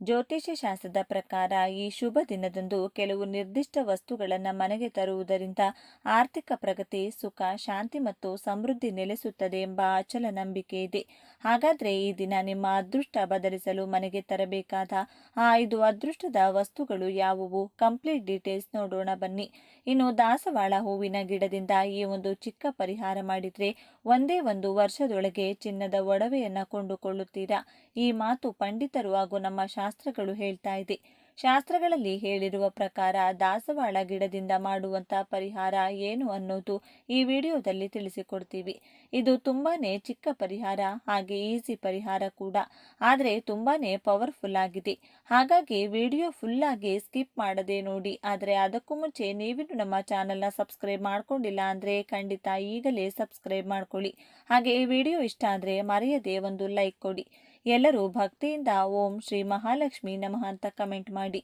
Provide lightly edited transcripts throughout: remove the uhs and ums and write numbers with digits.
ಜ್ಯೋತಿಷ್ಯ ಶಾಸ್ತ್ರದ ಪ್ರಕಾರ ಈ ಶುಭ ದಿನದಂದು ಕೆಲವು ನಿರ್ದಿಷ್ಟ ವಸ್ತುಗಳನ್ನು ಮನೆಗೆ ತರುವುದರಿಂದ ಆರ್ಥಿಕ ಪ್ರಗತಿ, ಸುಖ, ಶಾಂತಿ ಮತ್ತು ಸಮೃದ್ಧಿ ನೆಲೆಸುತ್ತದೆ ಎಂಬ ಅಚಲ ನಂಬಿಕೆ ಇದೆ. ಹಾಗಾದ್ರೆ ಈ ದಿನ ನಿಮ್ಮ ಅದೃಷ್ಟ ಬದಲಿಸಲು ಮನೆಗೆ ತರಬೇಕಾದ ಆ 5 ಅದೃಷ್ಟದ ವಸ್ತುಗಳು ಯಾವುವು? ಕಂಪ್ಲೀಟ್ ಡೀಟೇಲ್ಸ್ ನೋಡೋಣ ಬನ್ನಿ. ಇನ್ನು ದಾಸವಾಳ ಹೂವಿನ ಗಿಡದಿಂದ ಈ ಒಂದು ಚಿಕ್ಕ ಪರಿಹಾರ ಮಾಡಿದ್ರೆ ಒಂದೇ ಒಂದು ವರ್ಷದೊಳಗೆ ಚಿನ್ನದ ಒಡವೆಯನ್ನ ಕೊಂಡುಕೊಳ್ಳುತ್ತೀರಾ. ಈ ಮಾತು ಪಂಡಿತರು ಹಾಗೂ ನಮ್ಮ ಶಾಸ್ತ್ರಗಳು ಹೇಳ್ತಾ ಇದೆ. ಶಾಸ್ತ್ರಗಳಲ್ಲಿ ಹೇಳಿರುವ ಪ್ರಕಾರ ದಾಸವಾಳ ಗಿಡದಿಂದ ಮಾಡುವಂತ ಪರಿಹಾರ ಏನು ಅನ್ನೋದು ಈ ವಿಡಿಯೋದಲ್ಲಿ ತಿಳಿಸಿಕೊಡ್ತೀವಿ. ಇದು ತುಂಬಾನೇ ಚಿಕ್ಕ ಪರಿಹಾರ, ಹಾಗೆ ಈಸಿ ಪರಿಹಾರ ಕೂಡ, ಆದರೆ ತುಂಬಾನೇ ಪವರ್ಫುಲ್ ಆಗಿದೆ. ಹಾಗಾಗಿ ವಿಡಿಯೋ ಫುಲ್ ಆಗಿ ಸ್ಕಿಪ್ ಮಾಡದೆ ನೋಡಿ. ಆದರೆ ಅದಕ್ಕೂ ಮುಂಚೆ ನೀವಿನ್ನು ನಮ್ಮ ಚಾನೆಲ್ನ ಸಬ್ಸ್ಕ್ರೈಬ್ ಮಾಡ್ಕೊಂಡಿಲ್ಲ ಅಂದ್ರೆ ಖಂಡಿತ ಈಗಲೇ ಸಬ್ಸ್ಕ್ರೈಬ್ ಮಾಡ್ಕೊಳ್ಳಿ. ಹಾಗೆ ಈ ವಿಡಿಯೋ ಇಷ್ಟ ಆದರೆ ಮರೆಯದೆ ಒಂದು ಲೈಕ್ ಕೊಡಿ. ಎಲ್ಲರೂ ಭಕ್ತಿಯಿಂದ ಓಂ ಶ್ರೀ ಮಹಾಲಕ್ಷ್ಮಿ ನಮಃ ಅಂತ ಕಮೆಂಟ್ ಮಾಡಿ.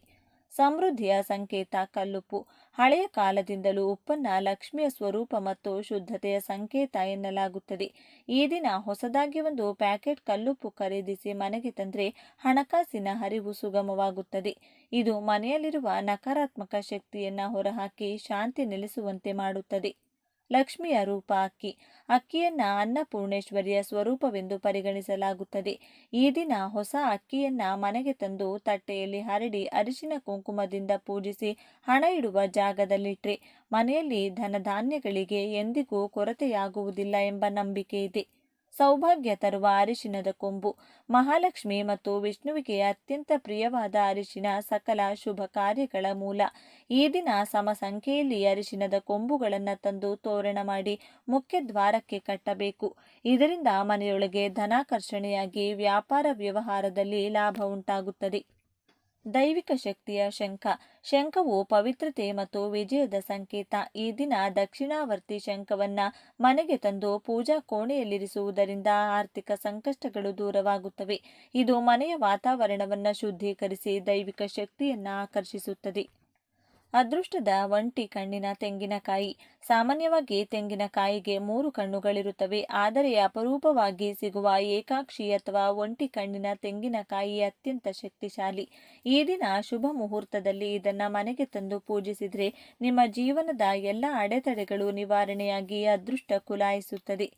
ಸಮೃದ್ಧಿಯ ಸಂಕೇತ ಕಲ್ಲುಪ್ಪು. ಹಳೆಯ ಕಾಲದಿಂದಲೂ ಉಪ್ಪನ್ನ ಲಕ್ಷ್ಮಿಯ ಸ್ವರೂಪ ಮತ್ತು ಶುದ್ಧತೆಯ ಸಂಕೇತ ಎನ್ನಲಾಗುತ್ತದೆ. ಈ ದಿನ ಹೊಸದಾಗಿ ಒಂದು ಪ್ಯಾಕೆಟ್ ಕಲ್ಲುಪ್ಪು ಖರೀದಿಸಿ ಮನೆಗೆ ತಂದ್ರೆ ಹಣಕಾಸಿನ ಹರಿವು ಸುಗಮವಾಗುತ್ತದೆ. ಇದು ಮನೆಯಲ್ಲಿರುವ ನಕಾರಾತ್ಮಕ ಶಕ್ತಿಯನ್ನ ಹೊರಹಾಕಿ ಶಾಂತಿ ನೆಲೆಸುವಂತೆ ಮಾಡುತ್ತದೆ. ಲಕ್ಷ್ಮಿಯ ರೂಪ ಅಕ್ಕಿ. ಅಕ್ಕಿಯನ್ನ ಅನ್ನಪೂರ್ಣೇಶ್ವರಿಯ ಸ್ವರೂಪವೆಂದು ಪರಿಗಣಿಸಲಾಗುತ್ತದೆ. ಈ ದಿನ ಹೊಸ ಅಕ್ಕಿಯನ್ನ ಮನೆಗೆ ತಂದು ತಟ್ಟೆಯಲ್ಲಿ ಹರಡಿ ಅರಿಶಿನ ಕುಂಕುಮದಿಂದ ಪೂಜಿಸಿ ಹಣ ಇಡುವ ಜಾಗದಲ್ಲಿಟ್ರೆ ಮನೆಯಲ್ಲಿ ಧನಧಾನ್ಯಗಳಿಗೆ ಎಂದಿಗೂ ಕೊರತೆಯಾಗುವುದಿಲ್ಲ ಎಂಬ ನಂಬಿಕೆ ಇದೆ. ಸೌಭಾಗ್ಯ ತರುವ ಅರಿಶಿನದ ಕೊಂಬು. ಮಹಾಲಕ್ಷ್ಮಿ ಮತ್ತು ವಿಷ್ಣುವಿಗೆ ಅತ್ಯಂತ ಪ್ರಿಯವಾದ ಅರಿಶಿನ ಸಕಲ ಶುಭ ಕಾರ್ಯಗಳ ಮೂಲ. ಈ ದಿನ ಸಮ ಸಂಖ್ಯೆಯಲ್ಲಿ ಅರಿಶಿನದ ಕೊಂಬುಗಳನ್ನು ತಂದು ತೋರಣ ಮಾಡಿ ಮುಖ್ಯ ದ್ವಾರಕ್ಕೆ ಕಟ್ಟಬೇಕು. ಇದರಿಂದ ಮನೆಯೊಳಗೆ ಧನಾಕರ್ಷಣೆಯಾಗಿ ವ್ಯಾಪಾರ ವ್ಯವಹಾರದಲ್ಲಿ ಲಾಭ ಉಂಟಾಗುತ್ತದೆ. ದೈವಿಕ ಶಕ್ತಿಯ ಶಂಖ. ಶಂಖವು ಪವಿತ್ರತೆ ಮತ್ತು ವಿಜಯದ ಸಂಕೇತ. ಈ ದಿನ ದಕ್ಷಿಣಾವರ್ತಿ ಶಂಖವನ್ನ ಮನೆಗೆ ತಂದು ಪೂಜಾ ಕೋಣೆಯಲ್ಲಿರಿಸುವುದರಿಂದ ಆರ್ಥಿಕ ಸಂಕಷ್ಟಗಳು ದೂರವಾಗುತ್ತವೆ. ಇದು ಮನೆಯ ವಾತಾವರಣವನ್ನ ಶುದ್ಧೀಕರಿಸಿ ದೈವಿಕ ಶಕ್ತಿಯನ್ನ ಆಕರ್ಷಿಸುತ್ತದೆ. ಅದೃಷ್ಟದ ಒಂಟಿ ಕಣ್ಣಿನ ತೆಂಗಿನಕಾಯಿ. ಸಾಮಾನ್ಯವಾಗಿ ತೆಂಗಿನಕಾಯಿಗೆ 3 ಕಣ್ಣುಗಳಿರುತ್ತವೆ, ಆದರೆ ಅಪರೂಪವಾಗಿ ಸಿಗುವ ಏಕಾಕ್ಷಿ ಅಥವಾ ಒಂಟಿ ಕಣ್ಣಿನ ತೆಂಗಿನಕಾಯಿ ಅತ್ಯಂತ ಶಕ್ತಿಶಾಲಿ. ಈ ದಿನ ಶುಭ ಮುಹೂರ್ತದಲ್ಲಿ ಇದನ್ನ ಮನೆಗೆ ತಂದು ಪೂಜಿಸಿದ್ರೆ ನಿಮ್ಮ ಜೀವನದ ಎಲ್ಲ ಅಡೆತಡೆಗಳು ನಿವಾರಣೆಯಾಗಿ ಅದೃಷ್ಟ ಕುಲಾಯಿಸುತ್ತದೆ.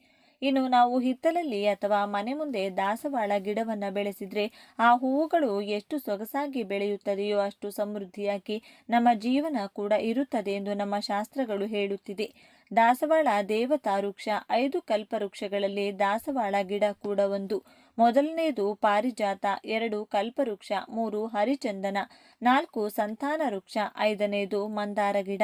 ಇನ್ನು ನಾವು ಹಿತ್ತಲಲ್ಲಿ ಅಥವಾ ಮನೆ ಮುಂದೆ ದಾಸವಾಳ ಗಿಡವನ್ನ ಬೆಳೆಸಿದ್ರೆ ಆ ಹೂವುಗಳು ಎಷ್ಟು ಸೊಗಸಾಗಿ ಬೆಳೆಯುತ್ತದೆಯೋ ಅಷ್ಟು ಸಮೃದ್ಧಿಯಾಗಿ ನಮ್ಮ ಜೀವನ ಕೂಡ ಇರುತ್ತದೆ ಎಂದು ನಮ್ಮ ಶಾಸ್ತ್ರಗಳು ಹೇಳುತ್ತಿದೆ. ದಾಸವಾಳ ದೇವತಾ ವೃಕ್ಷ. 5 ಕಲ್ಪವೃಕ್ಷಗಳಲ್ಲಿ ದಾಸವಾಳ ಗಿಡ ಕೂಡ ಒಂದು. ಮೊದಲನೆಯದು ಪಾರಿಜಾತ, 2 ಕಲ್ಪವೃಕ್ಷ, 3 ಹರಿಚಂದನ, 4 ಸಂತಾನ ವೃಕ್ಷ, 5ನೇದು ಮಂದಾರ ಗಿಡ.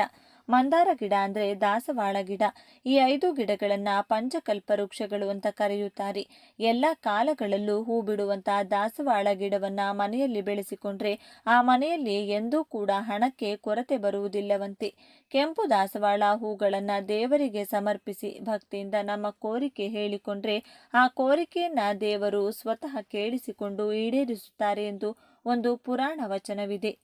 ಮಂದಾರ ಗಿಡ ಅಂದ್ರೆ ದಾಸವಾಳ ಗಿಡ. ಈ 5 ಗಿಡಗಳನ್ನ ಪಂಚಕಲ್ಪ ವೃಕ್ಷಗಳು ಅಂತ ಕರೆಯುತ್ತಾರೆ. ಎಲ್ಲ ಕಾಲಗಳಲ್ಲೂ ಹೂ ಬಿಡುವಂತಹ ದಾಸವಾಳ ಗಿಡವನ್ನ ಮನೆಯಲ್ಲಿ ಬೆಳೆಸಿಕೊಂಡ್ರೆ ಆ ಮನೆಯಲ್ಲಿ ಎಂದೂ ಕೂಡ ಹಣಕ್ಕೆ ಕೊರತೆ ಬರುವುದಿಲ್ಲವಂತೆ. ಕೆಂಪು ದಾಸವಾಳ ಹೂಗಳನ್ನ ದೇವರಿಗೆ ಸಮರ್ಪಿಸಿ ಭಕ್ತಿಯಿಂದ ನಮ್ಮ ಕೋರಿಕೆ ಹೇಳಿಕೊಂಡ್ರೆ ಆ ಕೋರಿಕೆಯನ್ನ ದೇವರು ಸ್ವತಃ ಕೇಳಿಸಿಕೊಂಡು ಈಡೇರಿಸುತ್ತಾರೆ ಎಂದು ಒಂದು ಪುರಾಣ ವಚನವಿದೆ.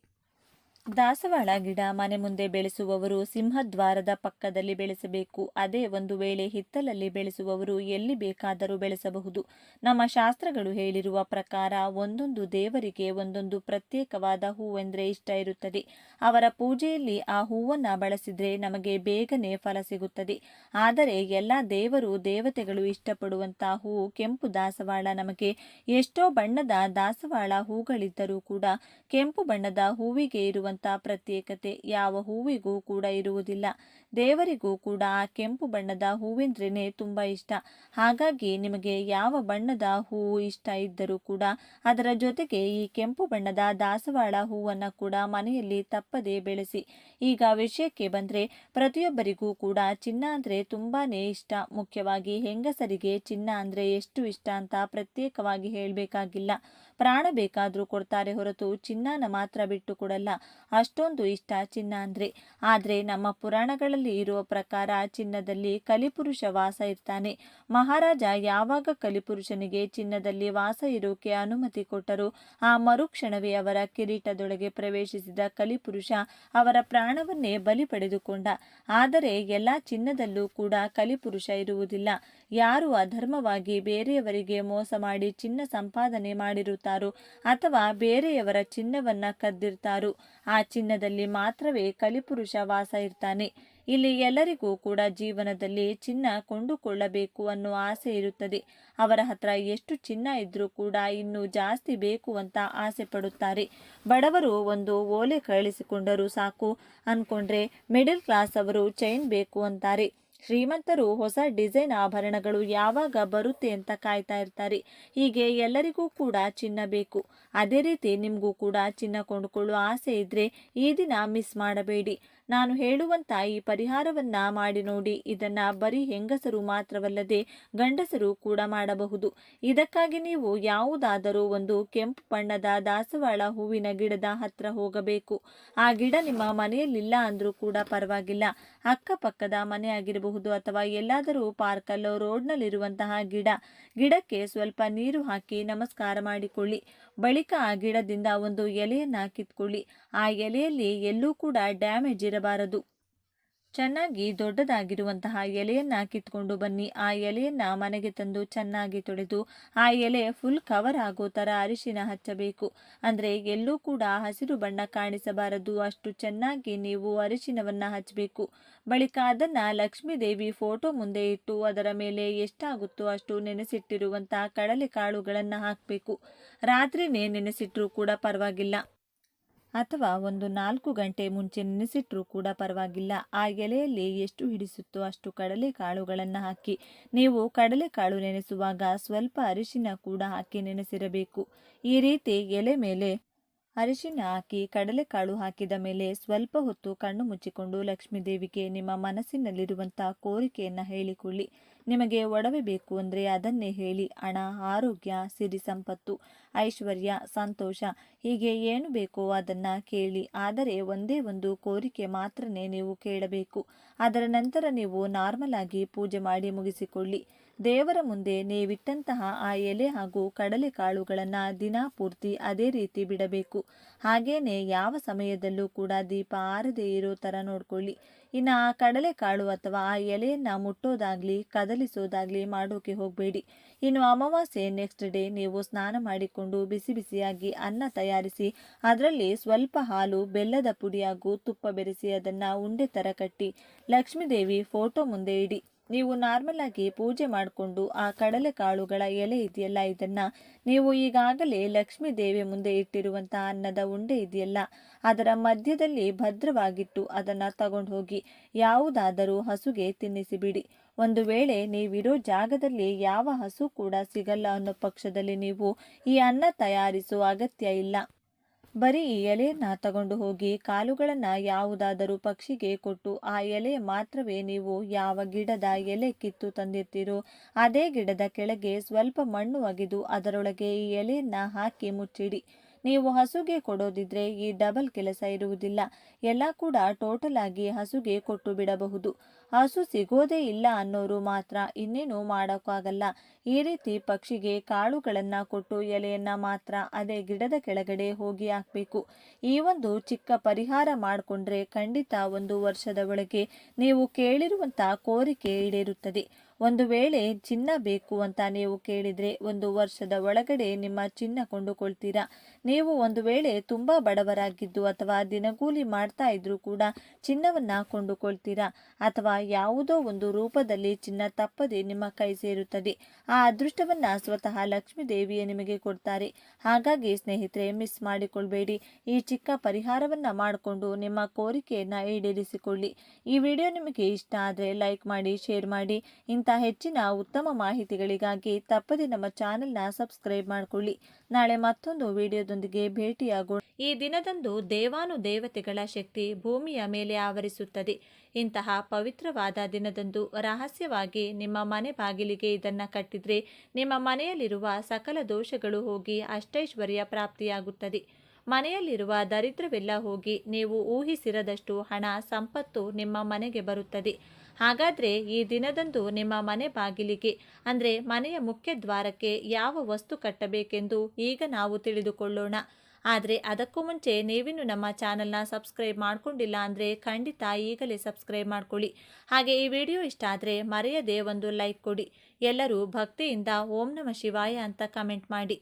ದಾಸವಾಳ ಗಿಡ ಮನೆ ಮುಂದೆ ಬೆಳೆಸುವವರು ಸಿಂಹದ್ವಾರದ ಪಕ್ಕದಲ್ಲಿ ಬೆಳೆಸಬೇಕು. ಅದೇ ಒಂದು ವೇಳೆ ಹಿತ್ತಲಲ್ಲಿ ಬೆಳೆಸುವವರು ಎಲ್ಲಿ ಬೇಕಾದರೂ ಬೆಳೆಸಬಹುದು. ನಮ್ಮ ಶಾಸ್ತ್ರಗಳು ಹೇಳಿರುವ ಪ್ರಕಾರ ಒಂದೊಂದು ದೇವರಿಗೆ ಒಂದೊಂದು ಪ್ರತ್ಯೇಕವಾದ ಹೂವೆಂದ್ರೆ ಇಷ್ಟ ಇರುತ್ತದೆ. ಅವರ ಪೂಜೆಯಲ್ಲಿ ಆ ಹೂವನ್ನ ಬಳಸಿದ್ರೆ ನಮಗೆ ಬೇಗನೆ ಫಲ ಸಿಗುತ್ತದೆ. ಆದರೆ ಎಲ್ಲ ದೇವರು ದೇವತೆಗಳು ಇಷ್ಟಪಡುವಂತಹ ಹೂವು ಕೆಂಪು ದಾಸವಾಳ. ನಮಗೆ ಎಷ್ಟೋ ಬಣ್ಣದ ದಾಸವಾಳ ಹೂಗಳಿದ್ದರೂ ಕೂಡ ಕೆಂಪು ಬಣ್ಣದ ಹೂವಿಗೆ ಇರುವಂತಹ ಪ್ರತ್ಯೇಕತೆ ಯಾವ ಹೂವಿಗೂ ಕೂಡ ಇರುವುದಿಲ್ಲ. ದೇವರಿಗೂ ಕೂಡ ಆ ಕೆಂಪು ಬಣ್ಣದ ಹೂವೆಂದ್ರೇನೆ ತುಂಬಾ ಇಷ್ಟ. ಹಾಗಾಗಿ ನಿಮಗೆ ಯಾವ ಬಣ್ಣದ ಹೂವು ಇಷ್ಟ ಇದ್ದರೂ ಕೂಡ ಅದರ ಜೊತೆಗೆ ಈ ಕೆಂಪು ಬಣ್ಣದ ದಾಸವಾಳ ಹೂವನ್ನ ಕೂಡ ಮನೆಯಲ್ಲಿ ತಪ್ಪದೆ ಬೆಳೆಸಿ. ಈಗ ವಿಷಯಕ್ಕೆ ಬಂದ್ರೆ ಪ್ರತಿಯೊಬ್ಬರಿಗೂ ಕೂಡ ಚಿನ್ನ ಅಂದ್ರೆ ತುಂಬಾನೇ ಇಷ್ಟ. ಮುಖ್ಯವಾಗಿ ಹೆಂಗಸರಿಗೆ ಚಿನ್ನ ಅಂದ್ರೆ ಎಷ್ಟು ಇಷ್ಟ ಅಂತ ಪ್ರತ್ಯೇಕವಾಗಿ ಹೇಳಬೇಕಾಗಿಲ್ಲ. ಪ್ರಾಣ ಬೇಕಾದ್ರೂ ಕೊಡ್ತಾರೆ ಹೊರತು ಚಿನ್ನನ ಮಾತ್ರ ಬಿಟ್ಟು ಕೊಡಲ್ಲ. ಅಷ್ಟೊಂದು ಇಷ್ಟ ಚಿನ್ನ ಅಂದ್ರೆ. ಆದ್ರೆ ನಮ್ಮ ಪುರಾಣಗಳಲ್ಲಿ ಇರುವ ಪ್ರಕಾರ ಚಿನ್ನದಲ್ಲಿ ಕಲಿಪುರುಷ ವಾಸ ಇರ್ತಾನೆ. ಮಹಾರಾಜ ಯಾವಾಗ ಕಲಿಪುರುಷನಿಗೆ ಚಿನ್ನದಲ್ಲಿ ವಾಸ ಇರೋಕೆ ಅನುಮತಿ ಕೊಟ್ಟರು ಆ ಮರುಕ್ಷಣವೇ ಅವರ ಕಿರೀಟದೊಳಗೆ ಪ್ರವೇಶಿಸಿದ ಕಲಿಪುರುಷ ಅವರ ಪ್ರಾಣವನ್ನೇ ಬಲಿ ಪಡೆದುಕೊಂಡ. ಆದರೆ ಎಲ್ಲಾ ಚಿನ್ನದಲ್ಲೂ ಕೂಡ ಕಲಿಪುರುಷ ಇರುವುದಿಲ್ಲ. ಯಾರು ಅಧರ್ಮವಾಗಿ ಬೇರೆಯವರಿಗೆ ಮೋಸ ಮಾಡಿ ಚಿನ್ನ ಸಂಪಾದನೆ ಮಾಡಿರುತ್ತಾರೋ ಅಥವಾ ಬೇರೆಯವರ ಚಿನ್ನವನ್ನ ಕದ್ದಿರ್ತಾರೋ ಆ ಚಿನ್ನದಲ್ಲಿ ಮಾತ್ರವೇ ಕಲಿಪುರುಷ ವಾಸ ಇರ್ತಾನೆ. ಇಲ್ಲಿ ಎಲ್ಲರಿಗೂ ಕೂಡ ಜೀವನದಲ್ಲಿ ಚಿನ್ನ ಕೊಂಡುಕೊಳ್ಳಬೇಕು ಅನ್ನೋ ಆಸೆ ಇರುತ್ತದೆ. ಅವರ ಹತ್ರ ಎಷ್ಟು ಚಿನ್ನ ಇದ್ರೂ ಕೂಡ ಇನ್ನೂ ಜಾಸ್ತಿ ಬೇಕು ಅಂತ ಆಸೆ ಪಡುತ್ತಾರೆ. ಬಡವರು ಒಂದು ಓಲೆ ಕಳಿಸಿಕೊಂಡರೂ ಸಾಕು ಅನ್ಕೊಂಡ್ರೆ ಮಿಡಲ್ ಕ್ಲಾಸ್ ಅವರು ಚೈನ್ ಬೇಕು ಅಂತಾರೆ. ಶ್ರೀಮಂತರು ಹೊಸ ಡಿಸೈನ್ ಆಭರಣಗಳು ಯಾವಾಗ ಬರುತ್ತೆ ಅಂತ ಕಾಯ್ತಾ ಇರ್ತಾರೆ. ಹೀಗೆ ಎಲ್ಲರಿಗೂ ಕೂಡ ಚಿನ್ನ ಬೇಕು. ಅದೇ ರೀತಿ ನಿಮಗೂ ಕೂಡ ಚಿನ್ನ ಕೊಂಡುಕೊಳ್ಳುವ ಆಸೆ ಇದ್ರೆ ಈ ದಿನ ಮಿಸ್ ಮಾಡಬೇಡಿ. ನಾನು ಹೇಳುವಂತ ಈ ಪರಿಹಾರವನ್ನ ಮಾಡಿ ನೋಡಿ. ಇದನ್ನ ಬರೀ ಹೆಂಗಸರು ಮಾತ್ರವಲ್ಲದೆ ಗಂಡಸರು ಕೂಡ ಮಾಡಬಹುದು. ಇದಕ್ಕಾಗಿ ನೀವು ಯಾವುದಾದರೂ ಒಂದು ಕೆಂಪು ಬಣ್ಣದ ದಾಸವಾಳ ಹೂವಿನ ಗಿಡದ ಹತ್ರ ಹೋಗಬೇಕು. ಆ ಗಿಡ ನಿಮ್ಮ ಮನೆಯಲ್ಲಿಲ್ಲ ಅಂದ್ರೂ ಕೂಡ ಪರವಾಗಿಲ್ಲ, ಅಕ್ಕಪಕ್ಕದ ಮನೆ ಆಗಿರಬಹುದು ಅಥವಾ ಎಲ್ಲಾದರೂ ಪಾರ್ಕಲ್ಲೋ ರೋಡ್ನಲ್ಲಿರುವಂತಹ ಗಿಡಕ್ಕೆ ಸ್ವಲ್ಪ ನೀರು ಹಾಕಿ ನಮಸ್ಕಾರ ಮಾಡಿಕೊಳ್ಳಿ. ಬಳಿಕ ಆ ಗಿಡದಿಂದ ಒಂದು ಎಲೆಯನ್ನ ಕಿತ್ಕೊಳ್ಳಿ. ಆ ಎಲೆಯಲ್ಲಿ ಎಲ್ಲೂ ಕೂಡ ಡ್ಯಾಮೇಜ್ ಇರಬಾರದು. ಚೆನ್ನಾಗಿ ದೊಡ್ಡದಾಗಿರುವಂತಹ ಎಲೆಯನ್ನ ಕಿತ್ಕೊಂಡು ಬನ್ನಿ. ಆ ಎಲೆಯನ್ನ ಮನೆಗೆ ತಂದು ಚೆನ್ನಾಗಿ ತೊಳೆದು ಆ ಎಲೆ ಫುಲ್ ಕವರ್ ಆಗೋ ತರ ಅರಿಶಿನ ಹಚ್ಚಬೇಕು. ಅಂದ್ರೆ ಎಲ್ಲೂ ಕೂಡ ಹಸಿರು ಬಣ್ಣ ಕಾಣಿಸಬಾರದು, ಅಷ್ಟು ಚೆನ್ನಾಗಿ ನೀವು ಅರಿಶಿನವನ್ನ ಹಚ್ಚಬೇಕು. ಬಳಿಕ ಅದನ್ನ ಲಕ್ಷ್ಮೀ ದೇವಿ ಫೋಟೋ ಮುಂದೆ ಇಟ್ಟು ಅದರ ಮೇಲೆ ಎಷ್ಟಾಗುತ್ತೋ ಅಷ್ಟು ನೆನೆಸಿಟ್ಟಿರುವಂತಹ ಕಡಲೆ ಕಾಳುಗಳನ್ನ ಹಾಕಬೇಕು. ರಾತ್ರಿನೇ ನೆನೆಸಿಟ್ರೂ ಕೂಡ ಪರವಾಗಿಲ್ಲ ಅಥವಾ ಒಂದು 4 ಗಂಟೆ ಮುಂಚೆ ನೆನೆಸಿಟ್ರೂ ಕೂಡ ಪರವಾಗಿಲ್ಲ. ಆ ಎಲೆಯಲ್ಲಿ ಎಷ್ಟು ಹಿಡಿಸುತ್ತೋ ಅಷ್ಟು ಕಡಲೆ ಕಾಳುಗಳನ್ನು ಹಾಕಿ. ನೀವು ಕಡಲೆಕಾಳು ನೆನೆಸುವಾಗ ಸ್ವಲ್ಪ ಅರಿಶಿನ ಕೂಡ ಹಾಕಿ ನೆನೆಸಿರಬೇಕು. ಈ ರೀತಿ ಎಲೆ ಮೇಲೆ ಅರಿಶಿನ ಹಾಕಿ ಕಡಲೆಕಾಳು ಹಾಕಿದ ಮೇಲೆ ಸ್ವಲ್ಪ ಹೊತ್ತು ಕಣ್ಣು ಮುಚ್ಚಿಕೊಂಡು ಲಕ್ಷ್ಮೀ ದೇವಿಗೆ ನಿಮ್ಮ ಮನಸ್ಸಿನಲ್ಲಿರುವಂತಹ ಕೋರಿಕೆಯನ್ನು ಹೇಳಿಕೊಳ್ಳಿ. ನಿಮಗೆ ಒಡವೆ ಬೇಕು ಅಂದರೆ ಅದನ್ನೇ ಹೇಳಿ. ಹಣ, ಆರೋಗ್ಯ, ಸಿರಿ ಸಂಪತ್ತು, ಐಶ್ವರ್ಯ, ಸಂತೋಷ ಹೀಗೆ ಏನು ಬೇಕೋ ಅದನ್ನ ಕೇಳಿ. ಆದರೆ ಒಂದೇ ಒಂದು ಕೋರಿಕೆ ಮಾತ್ರನೇ ನೀವು ಕೇಳಬೇಕು. ಅದರ ನಂತರ ನೀವು ನಾರ್ಮಲ್ ಆಗಿ ಪೂಜೆ ಮಾಡಿ ಮುಗಿಸಿಕೊಳ್ಳಿ. ದೇವರ ಮುಂದೆ ನೀವಿಟ್ಟಂತಹ ಆ ಎಲೆ ಹಾಗೂ ಕಡಲೆಕಾಳುಗಳನ್ನು ದಿನ ಪೂರ್ತಿ ಅದೇ ರೀತಿ ಬಿಡಬೇಕು. ಹಾಗೇನೆ ಯಾವ ಸಮಯದಲ್ಲೂ ಕೂಡ ದೀಪ ಆರದೇ ಇರೋ ಥರ ನೋಡ್ಕೊಳ್ಳಿ. ಇನ್ನು ಆ ಕಡಲೆಕಾಳು ಅಥವಾ ಆ ಎಲೆಯನ್ನು ಮುಟ್ಟೋದಾಗ್ಲಿ ಕದಲಿಸೋದಾಗ್ಲಿ ಮಾಡೋಕೆ ಹೋಗಬೇಡಿ. ಇನ್ನು ಅಮಾವಾಸ್ಯೆ ನೆಕ್ಸ್ಟ್ ಡೇ ನೀವು ಸ್ನಾನ ಮಾಡಿಕೊಂಡು ಬಿಸಿ ಬಿಸಿಯಾಗಿ ಅನ್ನ ತಯಾರಿಸಿ ಅದರಲ್ಲಿ ಸ್ವಲ್ಪ ಹಾಲು, ಬೆಲ್ಲದ ಪುಡಿ ಹಾಗೂ ತುಪ್ಪ ಬೆರೆಸಿ ಅದನ್ನು ಉಂಡೆ ಥರ ಕಟ್ಟಿ ಲಕ್ಷ್ಮೀದೇವಿ ಫೋಟೋ ಮುಂದೆ ಇಡಿ. ನೀವು ನಾರ್ಮಲ್ ಆಗಿ ಪೂಜೆ ಮಾಡಿಕೊಂಡು ಆ ಕಡಲೆಕಾಳುಗಳ ಎಲೆ ಇದೆಯಲ್ಲ, ಇದನ್ನ ನೀವು ಈಗಾಗಲೇ ಲಕ್ಷ್ಮೀ ದೇವಿ ಮುಂದೆ ಇಟ್ಟಿರುವಂತಹ ಅನ್ನದ ಉಂಡೆ ಇದೆಯಲ್ಲ ಅದರ ಮಧ್ಯದಲ್ಲಿ ಭದ್ರವಾಗಿಟ್ಟು ಅದನ್ನ ತಗೊಂಡು ಹೋಗಿ ಯಾವುದಾದರೂ ಹಸುಗೆ ತಿನ್ನಿಸಿಬಿಡಿ. ಒಂದು ವೇಳೆ ನೀವಿರೋ ಜಾಗದಲ್ಲಿ ಯಾವ ಹಸು ಕೂಡ ಸಿಗಲ್ಲ ಅನ್ನೋ ಪಕ್ಷದಲ್ಲಿ ನೀವು ಈ ಅನ್ನ ತಯಾರಿಸೋ ಅಗತ್ಯ ಇಲ್ಲ. ಬರೀ ಈ ಎಲೆಯನ್ನ ತಗೊಂಡು ಹೋಗಿ ಕಾಲುಗಳನ್ನ ಯಾವುದಾದರೂ ಪಕ್ಷಿಗೆ ಕೊಟ್ಟು ಆ ಎಲೆ ಮಾತ್ರವೇ ನೀವು ಯಾವ ಗಿಡದ ಎಲೆ ಕಿತ್ತು ತಂದಿರ್ತೀರೋ ಅದೇ ಗಿಡದ ಕೆಳಗೆ ಸ್ವಲ್ಪ ಮಣ್ಣು ಅಗೆದು ಅದರೊಳಗೆ ಈ ಎಲೆಯನ್ನ ಹಾಕಿ ಮುಚ್ಚಿಡಿ. ನೀವು ಹಸುಗೆ ಕೊಡೋದಿದ್ರೆ ಈ ಡಬಲ್ ಕೆಲಸ ಇರುವುದಿಲ್ಲ. ಎಲ್ಲ ಕೂಡ ಟೋಟಲ್ ಆಗಿ ಹಸುಗೆ ಕೊಟ್ಟು ಬಿಡಬಹುದು. ಹಸು ಸಿಗೋದೇ ಇಲ್ಲ ಅನ್ನೋರು ಮಾತ್ರ ಇನ್ನೇನು ಮಾಡೋಕ್ಕಾಗಲ್ಲ. ಈ ರೀತಿ ಪಕ್ಷಿಗೆ ಕಾಳುಗಳನ್ನ ಕೊಟ್ಟು ಎಲೆಯನ್ನ ಮಾತ್ರ ಅದೇ ಗಿಡದ ಕೆಳಗಡೆ ಹೋಗಿ ಹಾಕಬೇಕು. ಈ ಒಂದು ಚಿಕ್ಕ ಪರಿಹಾರ ಮಾಡಿಕೊಂಡ್ರೆ ಖಂಡಿತ 1 ವರ್ಷದ ಒಳಗೆ ನೀವು ಕೇಳಿರುವಂತ ಕೋರಿಕೆ ಈಡೇರುತ್ತದೆ. ಒಂದು ವೇಳೆ ಚಿನ್ನ ಬೇಕು ಅಂತ ನೀವು ಕೇಳಿದ್ರೆ 1 ವರ್ಷದ ಒಳಗಡೆ ನಿಮ್ಮ ಚಿನ್ನ ಕೊಂಡುಕೊಳ್ತೀರಾ. ನೀವು ಒಂದು ವೇಳೆ ತುಂಬಾ ಬಡವರಾಗಿದ್ದು ಅಥವಾ ದಿನಗೂಲಿ ಮಾಡ್ತಾ ಇದ್ರೂ ಕೂಡ ಚಿನ್ನವನ್ನ ಕೊಂಡುಕೊಳ್ತೀರಾ ಅಥವಾ ಯಾವುದೋ ಒಂದು ರೂಪದಲ್ಲಿ ಚಿನ್ನ ತಪ್ಪದೆ ನಿಮ್ಮ ಕೈ ಸೇರುತ್ತದೆ. ಆ ಅದೃಷ್ಟವನ್ನ ಸ್ವತಃ ಲಕ್ಷ್ಮೀ ದೇವಿಯೇ ನಿಮಗೆ ಕೊಡ್ತಾರೆ. ಹಾಗಾಗಿ ಸ್ನೇಹಿತರೆ, ಮಿಸ್ ಮಾಡಿಕೊಳ್ಬೇಡಿ. ಈ ಚಿಕ್ಕ ಪರಿಹಾರವನ್ನ ಮಾಡಿಕೊಂಡು ನಿಮ್ಮ ಕೋರಿಕೆಯನ್ನ ಈಡೇರಿಸಿಕೊಳ್ಳಿ. ಈ ವಿಡಿಯೋ ನಿಮಗೆ ಇಷ್ಟ ಆದರೆ ಲೈಕ್ ಮಾಡಿ, ಶೇರ್ ಮಾಡಿ. ಹೆಚ್ಚಿನ ಉತ್ತಮ ಮಾಹಿತಿಗಳಿಗಾಗಿ ತಪ್ಪದೆ ನಮ್ಮ ಚಾನೆಲ್ನ ಸಬ್ಸ್ಕ್ರೈಬ್ ಮಾಡಿಕೊಳ್ಳಿ. ನಾಳೆ ಮತ್ತೊಂದು ವಿಡಿಯೋದೊಂದಿಗೆ ಭೇಟಿಯಾಗೋಣ. ಈ ದಿನದಂದು ದೇವಾನುದೇವತೆಗಳ ಶಕ್ತಿ ಭೂಮಿಯ ಮೇಲೆ ಆವರಿಸುತ್ತದೆ. ಇಂತಹ ಪವಿತ್ರವಾದ ದಿನದಂದು ರಹಸ್ಯವಾಗಿ ನಿಮ್ಮ ಮನೆ ಬಾಗಿಲಿಗೆ ಇದನ್ನ ಕಟ್ಟಿದ್ರೆ ನಿಮ್ಮ ಮನೆಯಲ್ಲಿರುವ ಸಕಲ ದೋಷಗಳು ಹೋಗಿ ಅಷ್ಟೈಶ್ವರ್ಯ ಪ್ರಾಪ್ತಿಯಾಗುತ್ತದೆ. ಮನೆಯಲ್ಲಿರುವ ದರಿದ್ರವೆಲ್ಲ ಹೋಗಿ ನೀವು ಊಹಿಸಿರದಷ್ಟು ಹಣ, ಸಂಪತ್ತು ನಿಮ್ಮ ಮನೆಗೆ ಬರುತ್ತದೆ. ಹಾಗಾದರೆ ಈ ದಿನದಂದು ನಿಮ್ಮ ಮನೆ ಬಾಗಿಲಿಗೆ ಅಂದರೆ ಮನೆಯ ಮುಖ್ಯ ದ್ವಾರಕ್ಕೆ ಯಾವ ವಸ್ತು ಕಟ್ಟಬೇಕೆಂದು ಈಗ ನಾವು ತಿಳಿದುಕೊಳ್ಳೋಣ. ಆದರೆ ಅದಕ್ಕೂ ಮುಂಚೆ ನೀವಿನ್ನು ನಮ್ಮ ಚಾನಲ್ನ ಸಬ್ಸ್ಕ್ರೈಬ್ ಮಾಡ್ಕೊಂಡಿಲ್ಲ ಅಂದರೆ ಖಂಡಿತ ಈಗಲೇ ಸಬ್ಸ್ಕ್ರೈಬ್ ಮಾಡ್ಕೊಳ್ಳಿ. ಹಾಗೆ ಈ ವಿಡಿಯೋ ಇಷ್ಟ ಆದರೆ ಮರೆಯದೆ ಒಂದು ಲೈಕ್ ಕೊಡಿ. ಎಲ್ಲರೂ ಭಕ್ತಿಯಿಂದ ಓಂ ನಮಃ ಶಿವಾಯ ಅಂತ ಕಮೆಂಟ್ ಮಾಡಿ.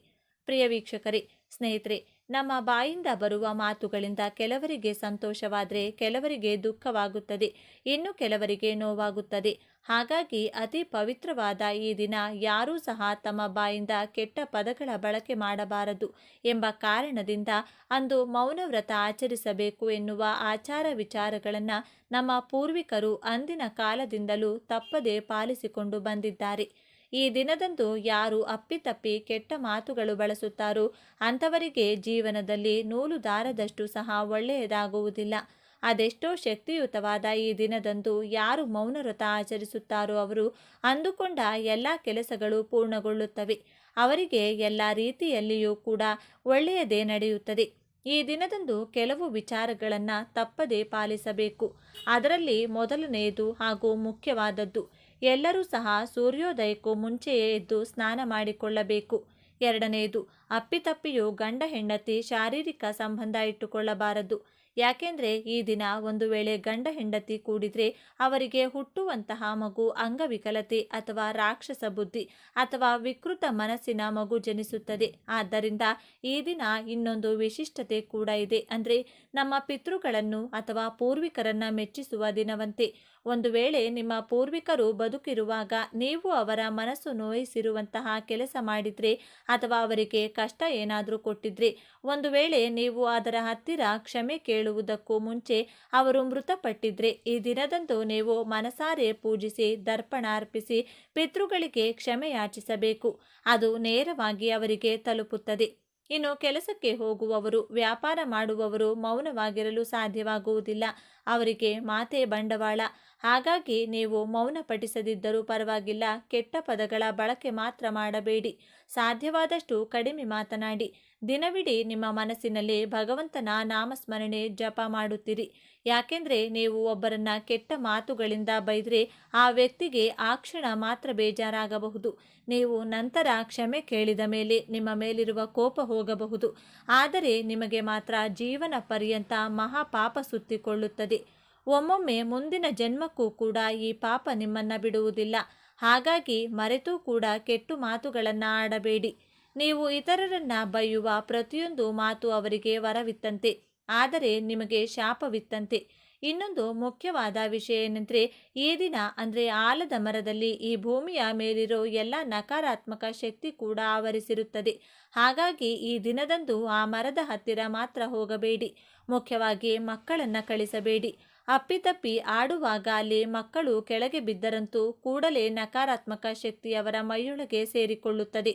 ಪ್ರಿಯ ವೀಕ್ಷಕರೇ, ಸ್ನೇಹಿತರೆ, ನಮ್ಮ ಬಾಯಿಂದ ಬರುವ ಮಾತುಗಳಿಂದ ಕೆಲವರಿಗೆ ಸಂತೋಷವಾದರೆ ಕೆಲವರಿಗೆ ದುಃಖವಾಗುತ್ತದೆ, ಇನ್ನು ಕೆಲವರಿಗೆ ನೋವಾಗುತ್ತದೆ. ಹಾಗಾಗಿ ಅತಿ ಪವಿತ್ರವಾದ ಈ ದಿನ ಯಾರೂ ಸಹ ತಮ್ಮ ಬಾಯಿಂದ ಕೆಟ್ಟ ಪದಗಳ ಬಳಕೆ ಮಾಡಬಾರದು ಎಂಬ ಕಾರಣದಿಂದ ಅಂದು ಮೌನವ್ರತ ಆಚರಿಸಬೇಕು ಎನ್ನುವ ಆಚಾರ ವಿಚಾರಗಳನ್ನು ನಮ್ಮ ಪೂರ್ವಿಕರು ಅಂದಿನ ಕಾಲದಿಂದಲೂ ತಪ್ಪದೆ ಪಾಲಿಸಿಕೊಂಡು ಬಂದಿದ್ದಾರೆ. ಈ ದಿನದಂದು ಯಾರು ಅಪ್ಪಿತಪ್ಪಿ ಕೆಟ್ಟ ಮಾತುಗಳು ಬಳಸುತ್ತಾರೋ ಅಂಥವರಿಗೆ ಜೀವನದಲ್ಲಿ ನೂಲು ದಾರದಷ್ಟು ಸಹ ಒಳ್ಳೆಯದಾಗುವುದಿಲ್ಲ. ಅದೆಷ್ಟೋ ಶಕ್ತಿಯುತವಾದ ಈ ದಿನದಂದು ಯಾರು ಮೌನವ್ರತ ಆಚರಿಸುತ್ತಾರೋ ಅವರು ಅಂದುಕೊಂಡ ಎಲ್ಲ ಕೆಲಸಗಳು ಪೂರ್ಣಗೊಳ್ಳುತ್ತವೆ. ಅವರಿಗೆ ಎಲ್ಲ ರೀತಿಯಲ್ಲಿಯೂ ಕೂಡ ಒಳ್ಳೆಯದೇ ನಡೆಯುತ್ತದೆ. ಈ ದಿನದಂದು ಕೆಲವು ವಿಚಾರಗಳನ್ನು ತಪ್ಪದೇ ಪಾಲಿಸಬೇಕು. ಅದರಲ್ಲಿ ಮೊದಲನೆಯದು ಹಾಗೂ ಮುಖ್ಯವಾದದ್ದು, ಎಲ್ಲರೂ ಸಹ ಸೂರ್ಯೋದಯಕ್ಕೂ ಮುಂಚೆಯೇ ಎದ್ದು ಸ್ನಾನ ಮಾಡಿಕೊಳ್ಳಬೇಕು. ಎರಡನೆಯದು, ಅಪ್ಪಿತಪ್ಪಿಯೂ ಗಂಡ ಹೆಂಡತಿ ಶಾರೀರಿಕ ಸಂಬಂಧ ಇಟ್ಟುಕೊಳ್ಳಬಾರದು. ಯಾಕೆಂದರೆ ಈ ದಿನ ಒಂದು ವೇಳೆ ಗಂಡ ಹೆಂಡತಿ ಕೂಡಿದರೆ ಅವರಿಗೆ ಹುಟ್ಟುವಂತಹ ಮಗು ಅಂಗವಿಕಲತೆ ಅಥವಾ ರಾಕ್ಷಸ ಬುದ್ಧಿ ಅಥವಾ ವಿಕೃತ ಮನಸ್ಸಿನ ಮಗು ಜನಿಸುತ್ತದೆ. ಆದ್ದರಿಂದ ಈ ದಿನ ಇನ್ನೊಂದು ವಿಶಿಷ್ಟತೆ ಕೂಡ ಇದೆ. ಅಂದರೆ ನಮ್ಮ ಪಿತೃಗಳನ್ನು ಅಥವಾ ಪೂರ್ವಿಕರನ್ನು ಮೆಚ್ಚಿಸುವ ದಿನವಂತೆ. ಒಂದು ವೇಳೆ ನಿಮ್ಮ ಪೂರ್ವಿಕರು ಬದುಕಿರುವಾಗ ನೀವು ಅವರ ಮನಸ್ಸು ನೋಯಿಸಿರುವಂತಹ ಕೆಲಸ ಮಾಡಿದರೆ ಅಥವಾ ಅವರಿಗೆ ಕಷ್ಟ ಏನಾದರೂ ಕೊಟ್ಟಿದ್ರೆ, ಒಂದು ವೇಳೆ ನೀವು ಅದರ ಹತ್ತಿರ ಕ್ಷಮೆ ಕೇಳುವುದಕ್ಕೂ ಮುಂಚೆ ಅವರು ಮೃತಪಟ್ಟಿದ್ರೆ, ಈ ದಿನದಂದು ನೀವು ಮನಸಾರೆ ಪೂಜಿಸಿ ದರ್ಪಣ ಅರ್ಪಿಸಿ ಪಿತೃಗಳಿಗೆ ಕ್ಷಮೆ ಯಾಚಿಸಬೇಕು. ಅದು ನೇರವಾಗಿ ಅವರಿಗೆ ತಲುಪುತ್ತದೆ. ಇನ್ನು ಕೆಲಸಕ್ಕೆ ಹೋಗುವವರು, ವ್ಯಾಪಾರ ಮಾಡುವವರು ಮೌನವಾಗಿರಲು ಸಾಧ್ಯವಾಗುವುದಿಲ್ಲ. ಅವರಿಗೆ ಮಾತೇ ಬಂಡವಾಳ. ಹಾಗಾಗಿ ನೀವು ಮೌನ ಪಠಿಸದಿದ್ದರೂ ಪರವಾಗಿಲ್ಲ, ಕೆಟ್ಟ ಪದಗಳ ಬಳಕೆ ಮಾತ್ರ ಮಾಡಬೇಡಿ. ಸಾಧ್ಯವಾದಷ್ಟು ಕಡಿಮೆ ಮಾತನಾಡಿ. ದಿನವಿಡೀ ನಿಮ್ಮ ಮನಸ್ಸಿನಲ್ಲಿ ಭಗವಂತನ ನಾಮಸ್ಮರಣೆ ಜಪ ಮಾಡುತ್ತೀರಿ. ಯಾಕೆಂದರೆ ನೀವು ಒಬ್ಬರನ್ನ ಕೆಟ್ಟ ಮಾತುಗಳಿಂದ ಬೈದರೆ ಆ ವ್ಯಕ್ತಿಗೆ ಆ ಕ್ಷಣ ಮಾತ್ರ ಬೇಜಾರಾಗಬಹುದು. ನೀವು ನಂತರ ಕ್ಷಮೆ ಕೇಳಿದ ಮೇಲೆ ನಿಮ್ಮ ಮೇಲಿರುವ ಕೋಪ ಹೋಗಬಹುದು. ಆದರೆ ನಿಮಗೆ ಮಾತ್ರ ಜೀವನ ಪರ್ಯಂತ ಮಹಾಪಾಪ ಸುತ್ತಿಕೊಳ್ಳುತ್ತದೆ. ಒಮ್ಮೊಮ್ಮೆ ಮುಂದಿನ ಜನ್ಮಕ್ಕೂ ಕೂಡ ಈ ಪಾಪ ನಿಮ್ಮನ್ನ ಬಿಡುವುದಿಲ್ಲ. ಹಾಗಾಗಿ ಮರೆತೂ ಕೂಡ ಕೆಟ್ಟು ಮಾತುಗಳನ್ನು ಆಡಬೇಡಿ. ನೀವು ಇತರರನ್ನ ಬೈಯುವ ಪ್ರತಿಯೊಂದು ಮಾತು ಅವರಿಗೆ ವರವಿತ್ತಂತೆ, ಆದರೆ ನಿಮಗೆ ಶಾಪವಿತ್ತಂತೆ. ಇನ್ನೊಂದು ಮುಖ್ಯವಾದ ವಿಷಯ ಏನೆಂದರೆ, ಈ ದಿನ ಅಂದರೆ ಆಲದ ಮರದಲ್ಲಿ ಈ ಭೂಮಿಯ ಮೇಲಿರೋ ಎಲ್ಲ ನಕಾರಾತ್ಮಕ ಶಕ್ತಿ ಕೂಡ ಆವರಿಸಿರುತ್ತದೆ. ಹಾಗಾಗಿ ಈ ದಿನದಂದು ಆ ಮರದ ಹತ್ತಿರ ಮಾತ್ರ ಹೋಗಬೇಡಿ. ಮುಖ್ಯವಾಗಿ ಮಕ್ಕಳನ್ನು ಕಳಿಸಬೇಡಿ. ಅಪ್ಪಿತಪ್ಪಿ ಆಡುವಾಗ ಅಲ್ಲಿ ಮಕ್ಕಳು ಕೆಳಗೆ ಬಿದ್ದರಂತೂ ಕೂಡಲೇ ನಕಾರಾತ್ಮಕ ಶಕ್ತಿ ಅವರ ಮೈಯೊಳಗೆ ಸೇರಿಕೊಳ್ಳುತ್ತದೆ.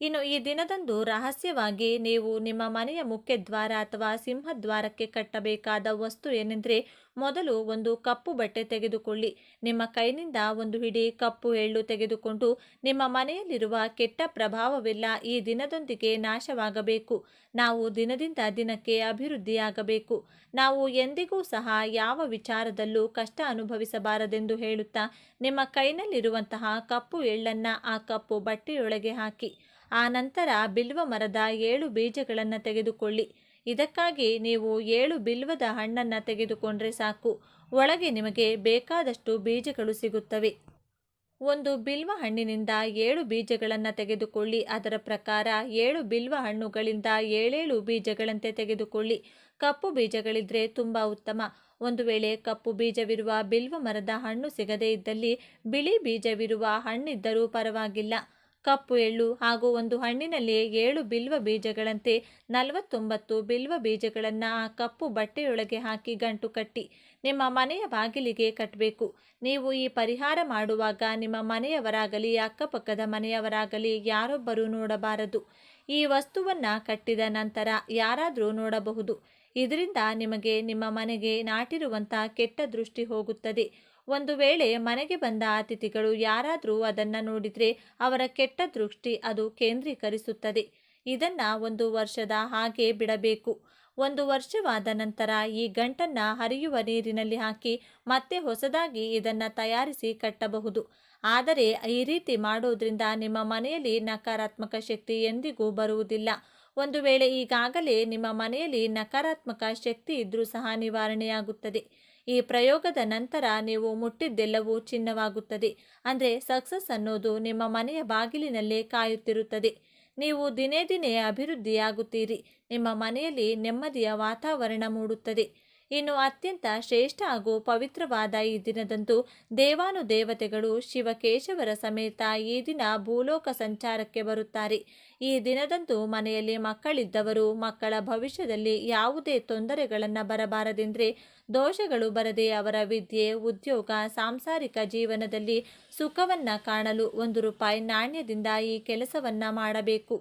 ಇನ್ನು ಈ ದಿನದಂದು ರಹಸ್ಯವಾಗಿ ನೀವು ನಿಮ್ಮ ಮನೆಯ ಮುಖ್ಯದ್ವಾರ ಅಥವಾ ಸಿಂಹದ್ವಾರಕ್ಕೆ ಕಟ್ಟಬೇಕಾದ ವಸ್ತು ಏನೆಂದರೆ, ಮೊದಲು ಒಂದು ಕಪ್ಪು ಬಟ್ಟೆ ತೆಗೆದುಕೊಳ್ಳಿ. ನಿಮ್ಮ ಕೈನಿಂದ ಒಂದು ಹಿಡಿ ಕಪ್ಪು ಎಳ್ಳು ತೆಗೆದುಕೊಂಡು ನಿಮ್ಮ ಮನೆಯಲ್ಲಿರುವ ಕೆಟ್ಟ ಪ್ರಭಾವವೆಲ್ಲ ಈ ದಿನದೊಂದಿಗೆ ನಾಶವಾಗಬೇಕು. ನಾವು ದಿನದಿಂದ ದಿನಕ್ಕೆ ಅಭಿವೃದ್ಧಿಯಾಗಬೇಕು. ನಾವು ಎಂದಿಗೂ ಸಹ ಯಾವ ವಿಚಾರದಲ್ಲೂ ಕಷ್ಟ ಅನುಭವಿಸಬಾರದೆಂದು ಹೇಳುತ್ತಾ ನಿಮ್ಮ ಕೈನಲ್ಲಿರುವಂತಹ ಕಪ್ಪು ಎಳ್ಳನ್ನು ಆ ಕಪ್ಪು ಬಟ್ಟೆಯೊಳಗೆ ಹಾಕಿ. ಆ ನಂತರ ಬಿಲ್ವ ಮರದ 7 ಬೀಜಗಳನ್ನು ತೆಗೆದುಕೊಳ್ಳಿ. ಇದಕ್ಕಾಗಿ ನೀವು 7 ಬಿಲ್ವದ ಹಣ್ಣನ್ನು ತೆಗೆದುಕೊಂಡ್ರೆ ಸಾಕು. ಒಳಗೆ ನಿಮಗೆ ಬೇಕಾದಷ್ಟು ಬೀಜಗಳು ಸಿಗುತ್ತವೆ. ಒಂದು ಬಿಲ್ವ ಹಣ್ಣಿನಿಂದ 7 ಬೀಜಗಳನ್ನು ತೆಗೆದುಕೊಳ್ಳಿ. ಅದರ ಪ್ರಕಾರ 7 ಬಿಲ್ವ ಹಣ್ಣುಗಳಿಂದ 7 ಬೀಜಗಳಂತೆ ತೆಗೆದುಕೊಳ್ಳಿ. ಕಪ್ಪು ಬೀಜಗಳಿದ್ರೆ ತುಂಬ ಉತ್ತಮ. ಒಂದು ವೇಳೆ ಕಪ್ಪು ಬೀಜವಿರುವ ಬಿಲ್ವ ಮರದ ಹಣ್ಣು ಸಿಗದೇ ಇದ್ದಲ್ಲಿ ಬಿಳಿ ಬೀಜವಿರುವ ಹಣ್ಣಿದ್ದರೂ ಪರವಾಗಿಲ್ಲ. ಕಪ್ಪು ಎಳ್ಳು ಹಾಗೂ ಒಂದು ಹಣ್ಣಿನಲ್ಲಿ 7 ಬಿಲ್ವ ಬೀಜಗಳಂತೆ 49 ಬಿಲ್ವ ಬೀಜಗಳನ್ನು ಆ ಕಪ್ಪು ಬಟ್ಟೆಯೊಳಗೆ ಹಾಕಿ ಗಂಟು ಕಟ್ಟಿ ನಿಮ್ಮ ಮನೆಯ ಬಾಗಿಲಿಗೆ ಕಟ್ಟಬೇಕು. ನೀವು ಈ ಪರಿಹಾರ ಮಾಡುವಾಗ ನಿಮ್ಮ ಮನೆಯವರಾಗಲಿ ಅಕ್ಕಪಕ್ಕದ ಮನೆಯವರಾಗಲಿ ಯಾರೊಬ್ಬರೂ ನೋಡಬಾರದು. ಈ ವಸ್ತುವನ್ನು ಕಟ್ಟಿದ ನಂತರ ಯಾರಾದರೂ ನೋಡಬಹುದು. ಇದರಿಂದ ನಿಮಗೆ ನಿಮ್ಮ ಮನೆಗೆ ನಾಟಿರುವಂಥ ಕೆಟ್ಟ ದೃಷ್ಟಿ ಹೋಗುತ್ತದೆ. ಒಂದು ವೇಳೆ ಮನೆಗೆ ಬಂದ ಅತಿಥಿಗಳು ಯಾರಾದರೂ ಅದನ್ನು ನೋಡಿದರೆ ಅವರ ಕೆಟ್ಟ ದೃಷ್ಟಿ ಅದು ಕೇಂದ್ರೀಕರಿಸುತ್ತದೆ. ಇದನ್ನು 1 ವರ್ಷದ ಹಾಗೆ ಬಿಡಬೇಕು. 1 ವರ್ಷವಾದ ನಂತರ ಈ ಗಂಟನ್ನು ಹರಿಯುವ ನೀರಿನಲ್ಲಿ ಹಾಕಿ ಮತ್ತೆ ಹೊಸದಾಗಿ ಇದನ್ನು ತಯಾರಿಸಿ ಕಟ್ಟಬಹುದು. ಆದರೆ ಈ ರೀತಿ ಮಾಡೋದ್ರಿಂದ ನಿಮ್ಮ ಮನೆಯಲ್ಲಿ ನಕಾರಾತ್ಮಕ ಶಕ್ತಿ ಎಂದಿಗೂ ಬರುವುದಿಲ್ಲ. ಒಂದು ವೇಳೆ ಈಗಾಗಲೇ ನಿಮ್ಮ ಮನೆಯಲ್ಲಿ ನಕಾರಾತ್ಮಕ ಶಕ್ತಿ ಇದ್ರೂ ಸಹ ನಿವಾರಣೆಯಾಗುತ್ತದೆ. ಈ ಪ್ರಯೋಗದ ನಂತರ ನೀವು ಮುಟ್ಟಿದ್ದೆಲ್ಲವೂ ಚಿನ್ನವಾಗುತ್ತದೆ. ಅಂದರೆ ಸಕ್ಸಸ್ ಅನ್ನೋದು ನಿಮ್ಮ ಮನೆಯ ಬಾಗಿಲಿನಲ್ಲೇ ಕಾಯುತ್ತಿರುತ್ತದೆ. ನೀವು ದಿನೇ ದಿನೇ ಅಭಿವೃದ್ಧಿಯಾಗುತ್ತೀರಿ. ನಿಮ್ಮ ಮನೆಯಲ್ಲಿ ನೆಮ್ಮದಿಯ ವಾತಾವರಣ ಮೂಡುತ್ತದೆ. ಇನ್ನು ಅತ್ಯಂತ ಶ್ರೇಷ್ಠ ಹಾಗೂ ಪವಿತ್ರವಾದ ಈ ದಿನದಂದು ದೇವಾನುದೇವತೆಗಳು ಶಿವಕೇಶವರ ಸಮೇತ ಈ ದಿನ ಭೂಲೋಕ ಸಂಚಾರಕ್ಕೆ ಬರುತ್ತಾರೆ. ಈ ದಿನದಂದು ಮನೆಯಲ್ಲಿ ಮಕ್ಕಳಿದ್ದವರು ಮಕ್ಕಳ ಭವಿಷ್ಯದಲ್ಲಿ ಯಾವುದೇ ತೊಂದರೆಗಳನ್ನು ಬರಬಾರದೆಂದರೆ, ದೋಷಗಳು ಬರದೆ ಅವರ ವಿದ್ಯೆ, ಉದ್ಯೋಗ, ಸಾಂಸಾರಿಕ ಜೀವನದಲ್ಲಿ ಸುಖವನ್ನು ಕಾಣಲು ₹1 ನಾಣ್ಯದಿಂದ ಈ ಕೆಲಸವನ್ನು ಮಾಡಬೇಕು.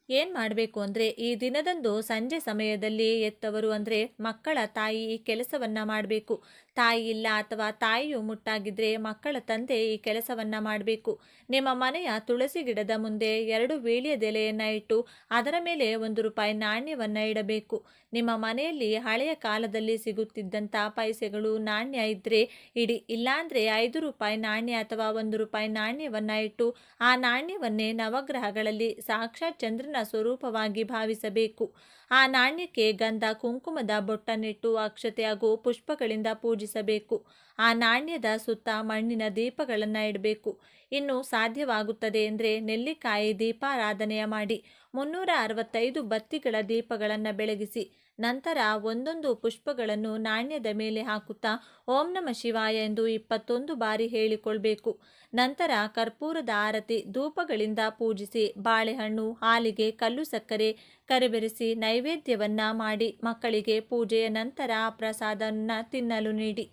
ಏನು ಮಾಡಬೇಕು ಅಂದರೆ, ಈ ದಿನದಂದು ಸಂಜೆ ಸಮಯದಲ್ಲಿ ಎತ್ತವರು ಅಂದರೆ ಮಕ್ಕಳ ತಾಯಿ ಈ ಕೆಲಸವನ್ನು ಮಾಡಬೇಕು. ತಾಯಿ ಇಲ್ಲ ಅಥವಾ ತಾಯಿಯು ಮುಟ್ಟಾಗಿದ್ದರೆ ಮಕ್ಕಳ ತಂದೆ ಈ ಕೆಲಸವನ್ನು ಮಾಡಬೇಕು. ನಿಮ್ಮ ಮನೆಯ ತುಳಸಿ ಗಿಡದ ಮುಂದೆ 2 ವೀಳ್ಯದೆಲೆಯನ್ನು ಇಟ್ಟು ಅದರ ಮೇಲೆ ₹1 ನಾಣ್ಯವನ್ನು ಇಡಬೇಕು. ನಿಮ್ಮ ಮನೆಯಲ್ಲಿ ಹಳೆಯ ಕಾಲದಲ್ಲಿ ಸಿಗುತ್ತಿದ್ದಂಥ ಪೈಸೆಗಳು, ನಾಣ್ಯ ಇದ್ದರೆ ಇಡಿ. ಇಲ್ಲಾಂದರೆ ₹5 ನಾಣ್ಯ ಅಥವಾ ₹1 ನಾಣ್ಯವನ್ನು ಇಟ್ಟು ಆ ನಾಣ್ಯವನ್ನೇ ನವಗ್ರಹಗಳಲ್ಲಿ ಸಾಕ್ಷಾತ್ ಚಂದ್ರನ ಸ್ವರೂಪವಾಗಿ ಭಾವಿಸಬೇಕು. ಆ ನಾಣ್ಯಕ್ಕೆ ಗಂಧ ಕುಂಕುಮದ ಬೊಟ್ಟನ್ನಿಟ್ಟು ಅಕ್ಷತೆ ಹಾಗೂ ಪುಷ್ಪಗಳಿಂದ ಪೂಜಿಸಬೇಕು. ಆ ನಾಣ್ಯದ ಸುತ್ತ ಮಣ್ಣಿನ ದೀಪಗಳನ್ನು ಇಡಬೇಕು. ಇನ್ನು ಸಾಧ್ಯವಾಗುತ್ತದೆ ಎಂದರೆ ನೆಲ್ಲಿಕಾಯಿ ದೀಪಾರಾಧನೆಯ ಮಾಡಿ 365 ಬತ್ತಿಗಳ ದೀಪಗಳನ್ನು ಬೆಳಗಿಸಿ ನಂತರ ಒಂದೊಂದು ಪುಷ್ಪಗಳನ್ನು ನಾಣ್ಯದ ಮೇಲೆ ಹಾಕುತ್ತಾ ಓಂ ನಮಃ ಶಿವಾಯ ಎಂದು 21 ಬಾರಿ ಹೇಳಿಕೊಳ್ಬೇಕು. ನಂತರ ಕರ್ಪೂರದ ಆರತಿ ಧೂಪಗಳಿಂದ ಪೂಜಿಸಿ ಬಾಳೆಹಣ್ಣು, ಹಾಲಿಗೆ, ಕಲ್ಲು ಸಕ್ಕರೆ ಕರಿಬೆರೆಸಿ ನೈವೇದ್ಯವನ್ನ ಮಾಡಿ ಮಕ್ಕಳಿಗೆ ಪೂಜೆಯ ನಂತರ ಆ ಪ್ರಸಾದವನ್ನು ತಿನ್ನಲು ನೀಡಿ.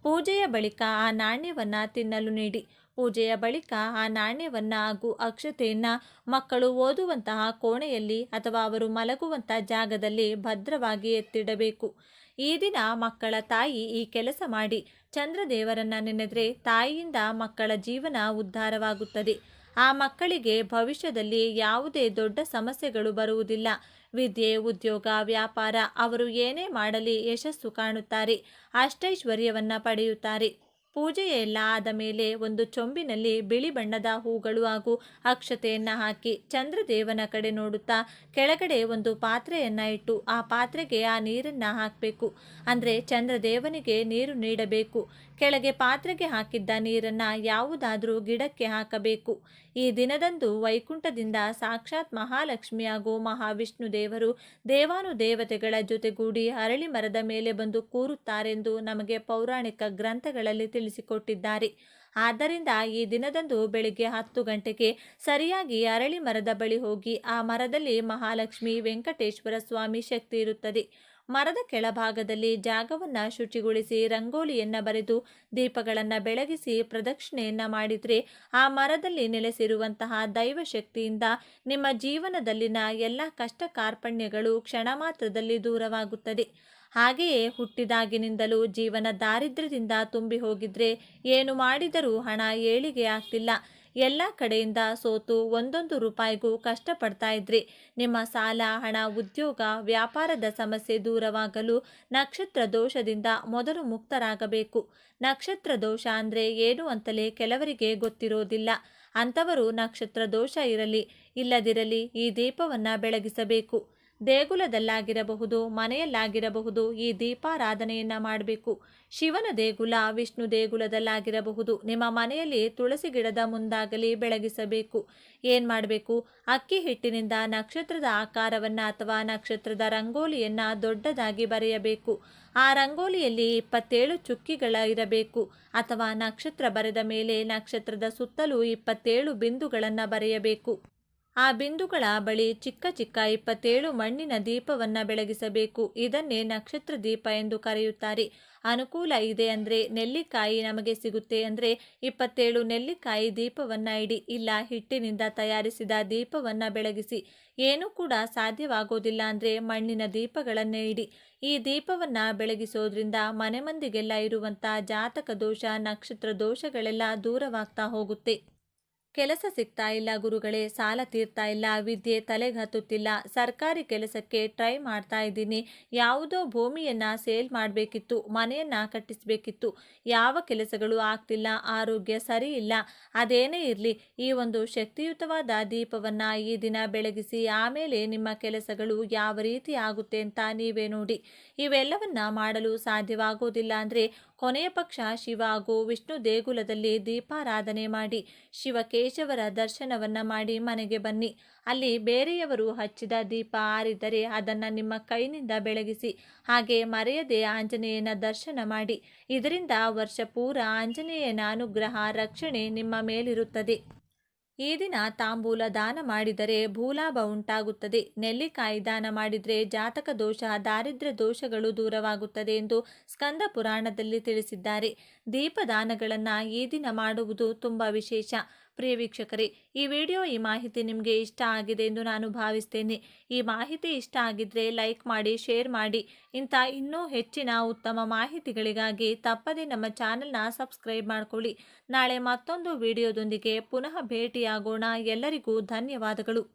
ಪೂಜೆಯ ಬಳಿಕ ಆ ನಾಣ್ಯವನ್ನು ತಿನ್ನಲು ನೀಡಿ. ಪೂಜೆಯ ಬಳಿಕ ಆ ನಾಣ್ಯವನ್ನು ಹಾಗೂ ಅಕ್ಷತೆಯನ್ನು ಮಕ್ಕಳು ಓದುವಂತಹ ಕೋಣೆಯಲ್ಲಿ ಅಥವಾ ಅವರು ಮಲಗುವಂಥ ಜಾಗದಲ್ಲಿ ಭದ್ರವಾಗಿ ಎತ್ತಿಡಬೇಕು. ಈ ದಿನ ಮಕ್ಕಳ ತಾಯಿ ಈ ಕೆಲಸ ಮಾಡಿ ಚಂದ್ರದೇವರನ್ನು ನೆನೆದರೆ ತಾಯಿಯಿಂದ ಮಕ್ಕಳ ಜೀವನ ಉದ್ಧಾರವಾಗುತ್ತದೆ. ಆ ಮಕ್ಕಳಿಗೆ ಭವಿಷ್ಯದಲ್ಲಿ ಯಾವುದೇ ದೊಡ್ಡ ಸಮಸ್ಯೆಗಳು ಬರುವುದಿಲ್ಲ. ವಿದ್ಯೆ, ಉದ್ಯೋಗ, ವ್ಯಾಪಾರ ಅವರು ಏನೇ ಮಾಡಲಿ ಯಶಸ್ಸು ಕಾಣುತ್ತಾರೆ. ಅಷ್ಟೈಶ್ವರ್ಯವನ್ನು ಪಡೆಯುತ್ತಾರೆ. ಪೂಜೆಯೆಲ್ಲ ಆದ ಮೇಲೆ ಒಂದು ಚೊಂಬಿನಲ್ಲಿ ಬಿಳಿ ಬಣ್ಣದ ಹೂಗಳು ಹಾಗೂ ಅಕ್ಷತೆಯನ್ನು ಹಾಕಿ ಚಂದ್ರದೇವನ ಕಡೆ ನೋಡುತ್ತಾ ಕೆಳಗಡೆ ಒಂದು ಪಾತ್ರೆಯನ್ನು ಇಟ್ಟು ಆ ಪಾತ್ರೆಗೆ ಆ ನೀರನ್ನು ಹಾಕಬೇಕು. ಅಂದರೆ ಚಂದ್ರದೇವನಿಗೆ ನೀರು ನೀಡಬೇಕು. ಕೆಳಗೆ ಪಾತ್ರೆಗೆ ಹಾಕಿದ್ದ ನೀರನ್ನು ಯಾವುದಾದರೂ ಗಿಡಕ್ಕೆ ಹಾಕಬೇಕು. ಈ ದಿನದಂದು ವೈಕುಂಠದಿಂದ ಸಾಕ್ಷಾತ್ ಮಹಾಲಕ್ಷ್ಮಿ ಹಾಗೂ ಮಹಾವಿಷ್ಣು ದೇವರು ದೇವಾನುದೇವತೆಗಳ ಜೊತೆಗೂಡಿ ಅರಳಿ ಮರದ ಮೇಲೆ ಬಂದು ಕೂರುತ್ತಾರೆಂದು ನಮಗೆ ಪೌರಾಣಿಕ ಗ್ರಂಥಗಳಲ್ಲಿ ತಿಳಿಸಿಕೊಟ್ಟಿದ್ದಾರೆ. ಆದ್ದರಿಂದ ಈ ದಿನದಂದು ಬೆಳಿಗ್ಗೆ 10 ಗಂಟೆಗೆ ಸರಿಯಾಗಿ ಅರಳಿ ಮರದ ಬಳಿ ಹೋಗಿ ಆ ಮರದಲ್ಲಿ ಮಹಾಲಕ್ಷ್ಮಿ, ವೆಂಕಟೇಶ್ವರ ಸ್ವಾಮಿ ಶಕ್ತಿ ಇರುತ್ತದೆ. ಮರದ ಕೆಳಭಾಗದಲ್ಲಿ ಜಾಗವನ್ನು ಶುಚಿಗೊಳಿಸಿ ರಂಗೋಲಿಯನ್ನು ಬರೆದು ದೀಪಗಳನ್ನು ಬೆಳಗಿಸಿ ಪ್ರದಕ್ಷಿಣೆಯನ್ನು ಮಾಡಿದರೆ ಆ ಮರದಲ್ಲಿ ನೆಲೆಸಿರುವಂತಹ ದೈವಶಕ್ತಿಯಿಂದ ನಿಮ್ಮ ಜೀವನದಲ್ಲಿನ ಎಲ್ಲ ಕಷ್ಟ ಕಾರ್ಪಣ್ಯಗಳು ಕ್ಷಣ ಮಾತ್ರದಲ್ಲಿ ದೂರವಾಗುತ್ತದೆ. ಹಾಗೆಯೇ ಹುಟ್ಟಿದಾಗಿನಿಂದಲೂ ಜೀವನ ದಾರಿದ್ರ್ಯದಿಂದ ತುಂಬಿ ಹೋಗಿದ್ರೆ ಏನು ಮಾಡಿದರೂ ಹಣ ಏಳಿಗೆ ಆಗ್ತಿಲ್ಲ, ಎಲ್ಲ ಕಡೆಯಿಂದ ಸೋತು ಒಂದೊಂದು ರೂಪಾಯಿಗೂ ಕಷ್ಟಪಡ್ತಾ ಇದ್ರಿ, ನಿಮ್ಮ ಸಾಲ, ಹಣ, ಉದ್ಯೋಗ, ವ್ಯಾಪಾರದ ಸಮಸ್ಯೆ ದೂರವಾಗಲು ನಕ್ಷತ್ರ ದೋಷದಿಂದ ಮೊದಲು ಮುಕ್ತರಾಗಬೇಕು. ನಕ್ಷತ್ರ ದೋಷ ಅಂದರೆ ಏನು ಅಂತಲೇ ಕೆಲವರಿಗೆ ಗೊತ್ತಿರೋದಿಲ್ಲ. ಅಂಥವರು ನಕ್ಷತ್ರ ದೋಷ ಇರಲಿ ಇಲ್ಲದಿರಲಿ ಈ ದೀಪವನ್ನು ಬೆಳಗಿಸಬೇಕು. ದೇಗುಲದಲ್ಲಾಗಿರಬಹುದು, ಮನೆಯಲ್ಲಾಗಿರಬಹುದು ಈ ದೀಪಾರಾಧನೆಯನ್ನು ಮಾಡಬೇಕು. ಶಿವನ ದೇಗುಲ, ವಿಷ್ಣು ದೇಗುಲದಲ್ಲಾಗಿರಬಹುದು, ನಿಮ್ಮ ಮನೆಯಲ್ಲಿ ತುಳಸಿ ಗಿಡದ ಮುಂದಾಗಲಿ ಬೆಳಗಿಸಬೇಕು. ಏನು ಮಾಡಬೇಕು? ಅಕ್ಕಿ ಹಿಟ್ಟಿನಿಂದ ನಕ್ಷತ್ರದ ಆಕಾರವನ್ನು ಅಥವಾ ನಕ್ಷತ್ರದ ರಂಗೋಲಿಯನ್ನು ದೊಡ್ಡದಾಗಿ ಬರೆಯಬೇಕು. ಆ ರಂಗೋಲಿಯಲ್ಲಿ 27 ಚುಕ್ಕಿಗಳ ಇರಬೇಕು ಅಥವಾ ನಕ್ಷತ್ರ ಬರೆದ ಮೇಲೆ ನಕ್ಷತ್ರದ ಸುತ್ತಲೂ 27 ಬಿಂದುಗಳನ್ನು ಬರೆಯಬೇಕು. ಆ ಬಿಂದುಗಳ ಬಳಿ ಚಿಕ್ಕ ಚಿಕ್ಕ 27 ಮಣ್ಣಿನ ದೀಪವನ್ನು ಬೆಳಗಿಸಬೇಕು. ಇದನ್ನೇ ನಕ್ಷತ್ರ ದೀಪ ಎಂದು ಕರೆಯುತ್ತಾರೆ. ಅನುಕೂಲ ಇದೆ ಅಂದರೆ ನೆಲ್ಲಿಕಾಯಿ ನಮಗೆ ಸಿಗುತ್ತೆ ಅಂದರೆ 27 ನೆಲ್ಲಿಕಾಯಿ ದೀಪವನ್ನು ಇಡಿ. ಇಲ್ಲ ಹಿಟ್ಟಿನಿಂದ ತಯಾರಿಸಿದ ದೀಪವನ್ನು ಬೆಳಗಿಸಿ. ಏನೂ ಕೂಡ ಸಾಧ್ಯವಾಗೋದಿಲ್ಲ ಅಂದರೆ ಮಣ್ಣಿನ ದೀಪಗಳನ್ನೇ ಇಡಿ. ಈ ದೀಪವನ್ನು ಬೆಳಗಿಸೋದ್ರಿಂದ ಮನೆ ಮಂದಿಗೆಲ್ಲ ಇರುವಂಥ ಜಾತಕ ದೋಷ, ನಕ್ಷತ್ರ ದೋಷಗಳೆಲ್ಲ ದೂರವಾಗ್ತಾ ಹೋಗುತ್ತೆ. ಕೆಲಸ ಸಿಗ್ತಾ ಇಲ್ಲ ಗುರುಗಳೇ, ಸಾಲ ತೀರ್ತಾ ಇಲ್ಲ, ವಿದ್ಯೆ ತಲೆಗೆ ಹತ್ತುತ್ತಿಲ್ಲ, ಸರ್ಕಾರಿ ಕೆಲಸಕ್ಕೆ ಟ್ರೈ ಮಾಡ್ತಾ ಇದ್ದೀನಿ, ಯಾವುದೋ ಭೂಮಿಯನ್ನ ಸೇಲ್ ಮಾಡಬೇಕಿತ್ತು, ಮನೆಯನ್ನ ಕಟ್ಟಿಸಬೇಕಿತ್ತು, ಯಾವ ಕೆಲಸಗಳು ಆಗ್ತಿಲ್ಲ, ಆರೋಗ್ಯ ಸರಿ ಇಲ್ಲ. ಅದೇನೇ ಇರಲಿ, ಈ ಒಂದು ಶಕ್ತಿಯುತವಾದ ದೀಪವನ್ನ ಈ ದಿನ ಬೆಳಗಿಸಿ, ಆಮೇಲೆ ನಿಮ್ಮ ಕೆಲಸಗಳು ಯಾವ ರೀತಿ ಆಗುತ್ತೆ ಅಂತ ನೀವೇ ನೋಡಿ. ಇವೆಲ್ಲವನ್ನ ಮಾಡಲು ಸಾಧ್ಯವಾಗೋದಿಲ್ಲ ಅಂದ್ರೆ ಕೊನೆಯ ಪಕ್ಷ ಶಿವ ಹಾಗೂ ವಿಷ್ಣು ದೇಗುಲದಲ್ಲಿ ದೀಪಾರಾಧನೆ ಮಾಡಿ, ಶಿವಕೇಶವರ ದರ್ಶನವನ್ನ ಮಾಡಿ ಮನೆಗೆ ಬನ್ನಿ. ಅಲ್ಲಿ ಬೇರೆಯವರು ಹಚ್ಚಿದ ದೀಪ ಆರಿದ್ದರೆ ಅದನ್ನ ನಿಮ್ಮ ಕೈನಿಂದ ಬೆಳಗಿಸಿ. ಹಾಗೆ ಮರೆಯದೆ ಆಂಜನೇಯನ ದರ್ಶನ ಮಾಡಿ. ಇದರಿಂದ ವರ್ಷ ಪೂರ ಆಂಜನೇಯನ ಅನುಗ್ರಹ ರಕ್ಷಣೆ ನಿಮ್ಮ ಮೇಲಿರುತ್ತದೆ. ಈ ದಿನ ತಾಂಬೂಲ ದಾನ ಮಾಡಿದರೆ ಭೂಲಾಭ ಉಂಟಾಗುತ್ತದೆ. ನೆಲ್ಲಿಕಾಯಿ ದಾನ ಮಾಡಿದರೆ ಜಾತಕ ದೋಷ, ದಾರಿದ್ರ್ಯ ದೋಷಗಳು ದೂರವಾಗುತ್ತದೆ ಎಂದು ಸ್ಕಂದ ಪುರಾಣದಲ್ಲಿ ತಿಳಿಸಿದ್ದಾರೆ. ದೀಪದಾನಗಳನ್ನು ಈ ದಿನ ಮಾಡುವುದು ತುಂಬ ವಿಶೇಷ. ಪ್ರಿಯ ವೀಕ್ಷಕರೇ, ಈ ಮಾಹಿತಿ ನಿಮಗೆ ಇಷ್ಟ ಆಗಿದೆ ಎಂದು ನಾನು ಭಾವಿಸ್ತೇನೆ. ಈ ಮಾಹಿತಿ ಇಷ್ಟ ಆಗಿದ್ರೆ ಲೈಕ್ ಮಾಡಿ, ಶೇರ್ ಮಾಡಿ. ಇಂಥ ಇನ್ನೂ ಹೆಚ್ಚಿನ ಉತ್ತಮ ಮಾಹಿತಿಗಳಿಗಾಗಿ ತಪ್ಪದೇ ನಮ್ಮ ಚಾನೆಲ್ನ ಸಬ್ಸ್ಕ್ರೈಬ್ ಮಾಡ್ಕೊಳ್ಳಿ. ನಾಳೆ ಮತ್ತೊಂದು ವಿಡಿಯೋದೊಂದಿಗೆ ಪುನಃ ಭೇಟಿಯಾಗೋಣ. ಎಲ್ಲರಿಗೂ ಧನ್ಯವಾದಗಳು.